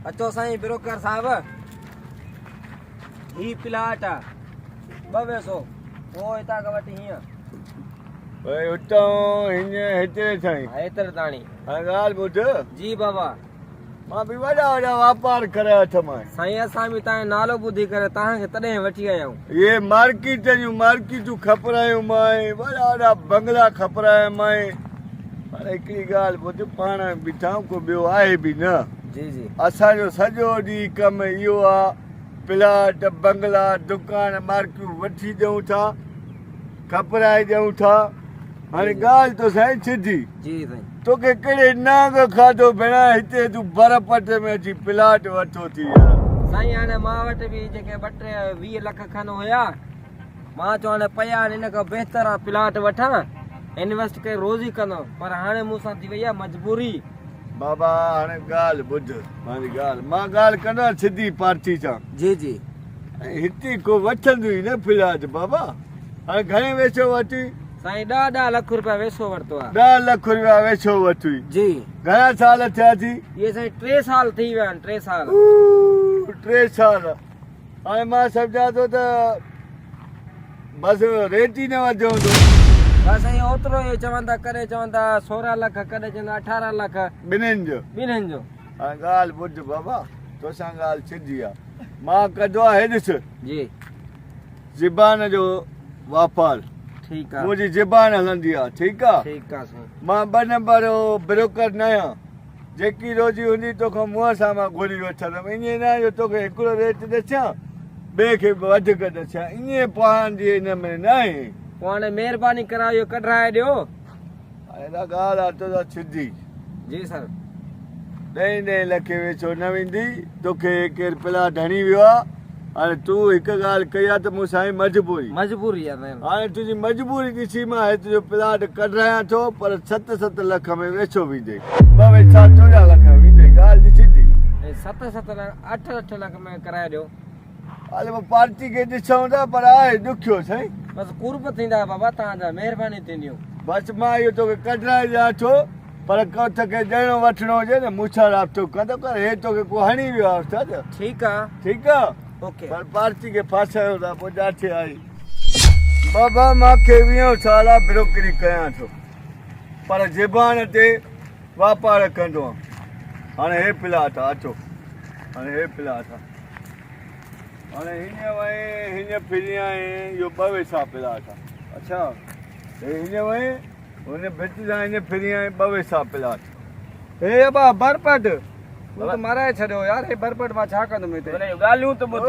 अचो साईं ब्रोकर साहब, ही प्लाट आ 200 वो हितां खां वठी हीअं भाई उतां हिन हेतिरे ताईं हेतिरे ताणी। हाणे ॻाल्हि ॿुध, जी बाबा। मां बि वॾा वॾा वापार करे हथ मां साईं असां बि तव्हांजो नालो ॿुधी करे तव्हांखे तॾहिं वठी आया आहियूं। ये मार्केटूं ख़बरायूं मां वॾा वॾा बंगला ख़बराया मां। हाणे हिकिड़ी ॻाल्हि ॿुध, पाण बीठा को ॿियो आहे बि न। जी जी। असांजो सॼो ॾींहुं कमु इहो आहे, प्लाट बंगला दुकान मार्कियूं वठी ॾियूं था, ख़बराए ॾियूं था। हाणे ॻाल्हि तो साईं सिधी, जी साईं। तोखे कहिड़े नांग खाधो भेणा हिते तूं बरपट में अची प्लाट वठो थी यार। साईं हाणे मां वटि बि जेके 20 लख खन हुया, मां चयो हाणे पया आहिनि, हिन खां बहितर आहे प्लाट वठां, इन्वेस्ट करे रोज़ ई कंदो, पर हाणे मूंसां थी वई आहे मजबूरी। बाबा हाणे ॻाल्हि ॿुध, मां ॻाल्हि कंदो सिधी पार्टी सां। जी जी। हिते को वठंदो ई न प्लाट बाबा। हाणे घणे वेचो वठी? साईं 10 लाख रुपया वेसो वरितो आहे। 10 लाख रुपया वेचो वठी। जी। घणा साल थिया थी? ये साईं 3 साल थी विया आहिनि, 3 साल। 3 साल। हाणे मां सम्झां थो त बसि रेट ई न वधियो हूंदो। बस साईं ओतिरो ई चवंदा, करे चवंदा 16 लख, करे चवंदा 18 लख ॿिन्हिनि जो। हाणे ॻाल्हि ॿुध बाबा, तोसां ॻाल्हि सिधी आहे। मां कंदो आहे हे ॾिस, जी ज़बान जो वापार, ठीकु आहे, मुंहिंजी ज़बान हलंदी आहे। ठीकु आहे, ठीकु आहे साईं। मां 2 नंबर ब्रोकर न आहियां, जेकी रोज़ी हूंदी तोखां मुंहं सां मां घुरी वठंदुमि। ईअं न जो तोखे हिकिड़ो रेट ॾसियां ॿिए खे वधीक ॾसियां, ईअं पाण जी हिन में न आहे। पोइ हाणे महिरबानी करायो, कढाए ॾियो। हाणे ॻाल्हि आहे तो सिधी। जी सर। 10 लखे वेचो न वेंदी, तोखे केरु प्लाट हणी वियो आहे। हाणे तूं हिकु ॻाल्हि कई आहे त मूंसां मजबूरी आहे साईं। हाणे तुंहिंजी मजबूरी ॾिसी मां हिते जो प्लाट कढायां थो, पर 7 लख में वेचो वेंदे, 14 लख में वेंदे। ॻाल्हि जी सिधी। 7 लख 8 लख में कराए ॾियो। हाले पोइ पार्टी खे ॾिसूं था, पर आहे ॾुखियो साईं। बसि कुर्ब थींदा बाबा तव्हांजा, महिरबानी थींदियूं। बसि मां इहो तोखे कढाए ॾियां थो, पर तोखे ॾियणो वठिणो हुजे न मूंसां राब्तो कंदो कर। हे तोखे को हणी वियो आहे उस्ताद। ठीकु आहे, ठीकु आहे, ओके। पर पार्टी खे फासायो था, पोइ ॾाढी आई। बाबा मूंखे 20 साल ब्रोकरी कयां थो, पर ज़बान ते वापार कंदो आहियां। हाणे हे प्लाट आहे, अचो हाणे हे प्लाट आहे। हाणे हिन फिरी आहे, इहो 2 प्लाट आहे। अच्छा, हे हिन वई हुन भित सां हिन फिरी आहे 2 प्लाट। हे बा बरपट तूं त माराए छॾियो यार। हे बरपट मां छा कंदुमि हिते? ॻाल्हियूं त ॿुध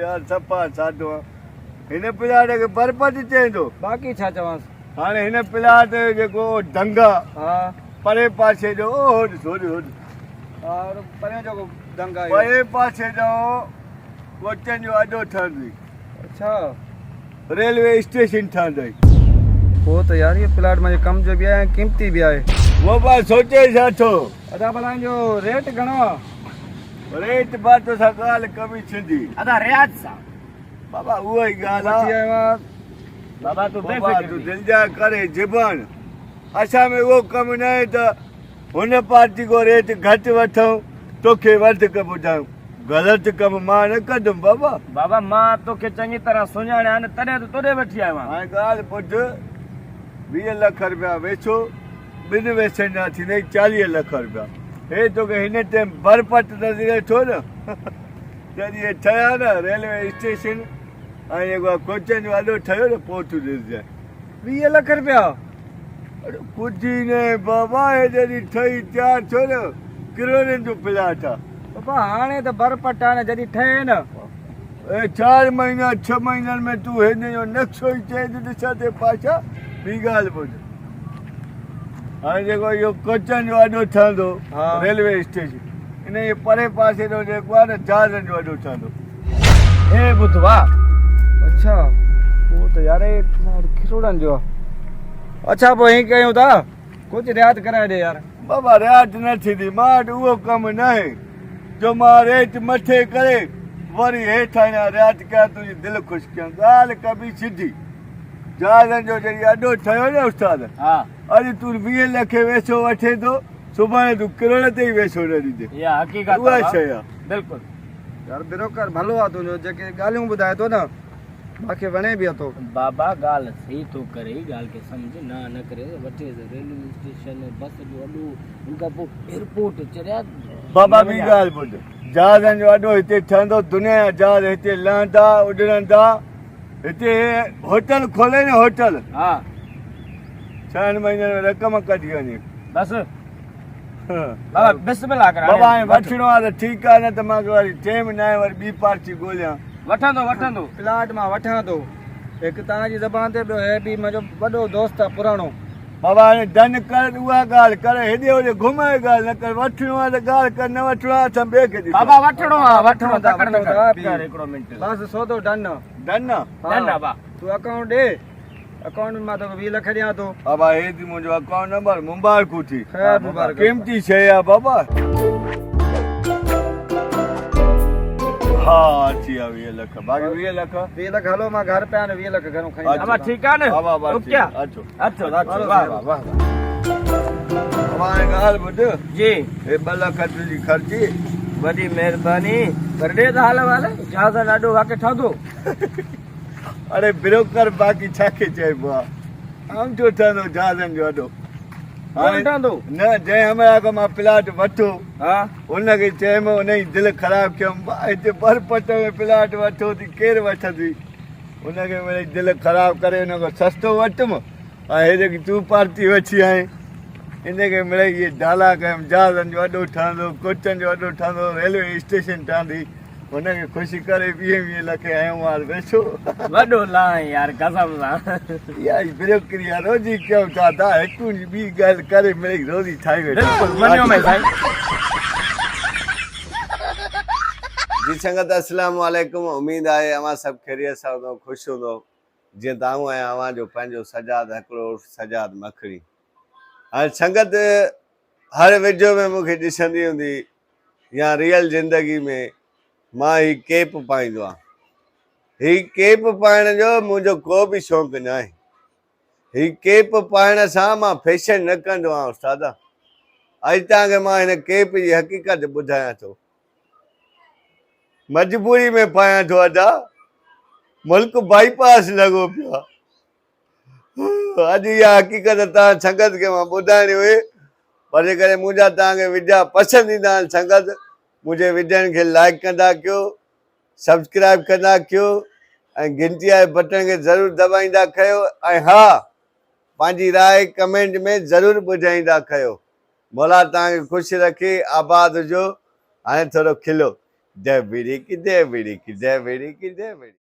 यार, सफ़ा साधो आहे। हिन प्लाट खे बरपट चवंदो, बाक़ी छा चवांसि। हाणे हिन प्लाट जेको डंगा हा परे पासे जो, होॾ और परे जो डंगा, परे पासे जो कोचनि जो अॾो ठहंदी। अच्छा, रेलवे स्टेशन ठहंदई। पोइ त यार इहो प्लाट मुंहिंजे कम जो बि आहे, क़ीमती बि आहे। वो बस सोचे छा थो। अदा भला जो रेट घणो आहे? रेट बात सां ॻाल्हि कमी थींदी। अदा रियाज सां बाबा उहा ई ॻाल्हि आहे। बाबा तूं दिलि जा करे ज़बान, असां में उहो कमु न आहे त हुन पार्टी को रेट घटि वठूं, तोखे वधीक ॿुधायूं। ग़लति कमु मां न कंदुमि बाबा। बाबा मां तोखे चङी तरह सुञाणिया न, तॾहिं त तोॾे वठी आयो आहियां। हाणे ॻाल्हि ॿुध, 20 लख रुपया वेचो, 2 वेचण जा थींदई 40 लख रुपया। हे तोखे हिन टाइम बरपट नज़र अचो न, जॾहिं ठहिया न रेलवे स्टेशन ऐं जेको कोचनि जो अॾो ठहियो न, पोइ तूं ॾिसजांइ। 20 लख रुपया? अरे कुझु ई न बाबा, हे जॾहिं ठही तयारु थियो न, किरोड़नि जो प्लाट आहे। बाबा हाणे त बरपट आहे न, जॾहिं ठहे न 4 महीना 6 महीननि में तूं हिन जो नक्शो ई चेंज ॾिसां ते पाछा। ॿी ॻाल्हि ॿुध, हाणे जेको इहो कोचनि जो अॾो ठहंदो रेलवे स्टेशन, इन जे परे पासे जो जेको आहे न जहाज़नि जो अॾो ठहंदो। हे ॿुध वाह, अच्छा पोइ त यार किरोड़नि जो आहे। अच्छा पोइ हीअं कयूं था, कुझु रियायत कराए ॾे यार। बाबा रियायत न थींदी, मां वटि उहो कमु न आहे जो मां रेट मथे करे वरी हेठि अञा रियायत कयां, तुंहिंजी दिलि ख़ुशि कयां। ॻाल्हि कबी सिधी। जहाज़नि जो जॾहिं अॾो ठहियो न उस्ताद, अॼु तूं 20 लखे वेचो वठे थो, सुभाणे तूं किरण ते ई वेसो न ॾिजे इहा हक़ीक़त उहा आहे शइ आहे बिल्कुलु यार ब्रोकर भलो आहे तुंहिंजो जेके ॻाल्हियूं ॿुधाए थो न मूंखे वणे बि थो बाबा ॻाल्हि सही थो करे ॻाल्हि खे सम्झ न करे वठे रेलवे स्टेशन बस जो अॾो हुन खां पोइ एयरपोर्ट चढ़िया बाबा ॿी ॻाल्हि ॿुध जहाज़नि जो अॾो हिते ठहंदो दुनिया जा जहाज हिते लहंदा उॾण था हिते होटल खोले न होटल हा 6 महीननि में रक़म कढी वञे बसि बाबा बिस्मिल्लाह कर बाबा हाणे वठिणो आहे त ठीकु आहे न त मां वरी टाइम न आहे वरी ॿी पार्टी ॻोल्हियां वठंदो प्लाट मां वठां थो हिकु तव्हांजी ज़बान ते ॿियो हे बि मुंहिंजो वॾो दोस्त आहे पुराणो बाबा हाणे डन कर उहा ॻाल्हि कर हेॾे होॾे घुमाए ॻाल्हि न कर वठिणो आहे त ॻाल्हि कर न वठिणो आहे असां ॿिए खे ॾिसूं बाबा वठिणो आहे वठिणो था, तकड़ न वठिणो कर। था। प्यार हिकिड़ो मिंट बसि सौदो डन डन न बाबा तूं अकाउंट ॾे अकाउंट में मां तोखे 20 लख ॾियां थो बाबा हे थी मुंहिंजो अकाउंट नंबर मुबारकू थी ख़ैर मुबारक कीमती शइ आहे बाबा हा अची विया 20 लख बाक़ी 20 लख 20 लख हलो मां घर पे आने 20 लख घरों खणी बाबा ठीकु आहे न बाबा बाबा ओके अचो अचो वाह वाह वाह बाबा हाणे ॻाल्हि ॿुध जी हे 2 लख तुंहिंजी ख़र्ची वॾी महिरबानी पर ॾे त हाल वाल जहाज़ ॾाढो वाक़ई ठहंदो अरे ब्रोकर बाक़ी छा खे चइबो आहे आम छो ठहंदो जहाज़नि जो अॾो हाणे ठहंदो न जंहिं हमरा खां मां प्लाट वठो हा हुनखे चयोमांइ हुनजी दिलि ख़राबु कयमि भाउ हिते बरपट में प्लाट वठो थी केरु वठंदी हुनखे मिड़ई दिलि ख़राबु करे हुन खां सस्तो वठुमि ऐं हे जेकी तूं पार्टी वठी आई इनखे मिड़ई इहे डाला कयमि जहाज़नि जो अॾो ठहंदो कोचनि जो अॾो ठहंदो रेलवे स्टेशन ठहंदी हुनखे ख़ुशी करे 20 लख आयूं आहे वेठो वॾो लाइ यार कसम सां इहा ब्रोकरी आहे रोज़ी कयूं था तव्हां हिकु ॿी ॻाल्हि करे मिड़ई रोज़ी ठाही वेठो बिल्कुलु मञियो मैं साईं जी संगत अस्सलाम वालेकुम उम्मीद आहे अवां सभु ख़ैरियत सां हूंदो ख़ुशि हूंदो जीअं तव्हां आहियां अवां जो पंहिंजो सजाद हिकिड़ो सजाद मखणी हाणे संगत हर वीडियो में मूंखे ॾिसंदी हूंदी या रियल ज़िंदगी में मां ही केप पाईंदो आहियां ही केप पाइण जो मुंहिंजो को बि शौक़ु न आहे ही केप पाइण सां मां फैशन न कंदो आहियां उस्ताद अॼु तव्हांखे मां हिन केप जी हक़ीक़त ॿुधायां थो मजबूरी में पायां थो अदा मुल्क बाईपास लॻो पियो आहे अॼु इहा हक़ीक़त तव्हां संगत खे मां ॿुधाइणी हुई पर जे करे मुंहिंजा तव्हांखे वीडिया पसंदि ईंदा आहिनि संगत मुंहिंजे वीडियोनि खे लाइक कंदा कयो सब्सक्राइब कंदा कयो ऐं गिनती वारे बटन खे ज़रूरु दॿाईंदा कयो ऐं हा पंहिंजी राय कमेंट में ज़रूरु ॿुधाईंदा कयो मौला तव्हांखे ख़ुशि रखे आबाद हुजो हाणे थोरो खिलो जय बीड़ी की जय बीड़ी की जय बीड़ी की जय बीड़ी